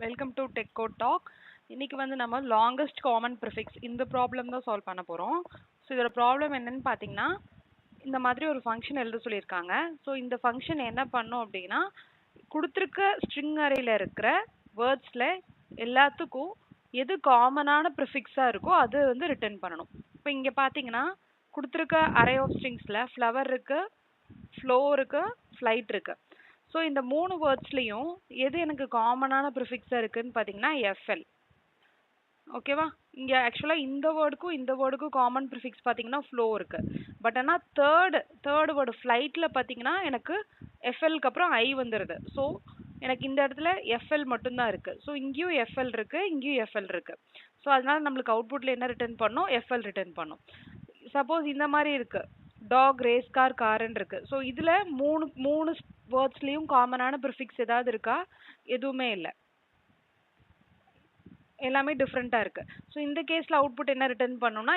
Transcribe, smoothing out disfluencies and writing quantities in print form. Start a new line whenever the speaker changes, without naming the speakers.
Welcome to tech code talk. இன்னைக்கு வந்து நம்ம லாங்கஸ்ட் காமன் ப்ரிஃபிக்ஸ் இந்த ப்ராப்ளம் தான் சால்வ் பண்ண போகிறோம். ஸோ இதோட ப்ராப்ளம் என்னன்னு பார்த்தீங்கன்னா, இந்த மாதிரி ஒரு ஃபங்க்ஷன் எழுத சொல்லியிருக்காங்க. ஸோ இந்த ஃபங்க்ஷன் என்ன பண்ணும் அப்படின்னா, கொடுத்துருக்க ஸ்ட்ரிங் அரேல இருக்கிற வேர்ட்ஸில் எல்லாத்துக்கும் எது காமனான ப்ரிஃபிக்ஸாக இருக்கோ அது வந்து ரிட்டர்ன் பண்ணணும். இப்போ இங்கே பார்த்தீங்கன்னா கொடுத்துருக்க அரே ஆஃப் ஸ்ட்ரிங்ஸில் ஃப்ளவர் இருக்குது, ஃப்ளோ இருக்குது, ஃப்ளைட் இருக்குது. ஸோ இந்த மூணு வேர்ட்ஸ்லையும் எது எனக்கு காமனான ப்ரிஃபிக்ஸாக இருக்குதுன்னு பார்த்தீங்கன்னா எஃப்எல். ஓகேவா? இங்கே ஆக்சுவலாக இந்த வேர்டுக்கும் காமன் ப்ரிஃபிக்ஸ் பார்த்தீங்கன்னா ஃப்ளோ இருக்குது. பட் ஆனால் தேர்டு வேர்டு ஃப்ளைட்டில் பார்த்தீங்கன்னா எனக்கு எஃப்எல்க்கு அப்புறம் ஐ வந்துடுது. ஸோ எனக்கு இந்த இடத்துல எஃப்எல் மட்டும்தான் இருக்குது. ஸோ இங்கேயும் எஃப்எல் இருக்குது, இங்கேயும் எஃப்எல் இருக்குது. ஸோ அதனால நம்மளுக்கு அவுட்புட்டில் என்ன ரிட்டர்ன் பண்ணோம்? எஃப்எல் ரிட்டர்ன் பண்ணோம். சப்போஸ் இந்த மாதிரி இருக்குது, டாக், ரேஸ் கார், காருன்னு இருக்குது. ஸோ இதில் மூணு வேர்ட்ஸ்லேயும் காமனான ப்ரிஃபிக்ஸ் ஏதாவது இருக்கா? எதுவுமே இல்லை, எல்லாமே டிஃப்ரெண்ட்டாக இருக்குது. ஸோ இந்த கேஸில் அவுட்புட் என்ன ரிட்டர்ன் பண்ணோம்னா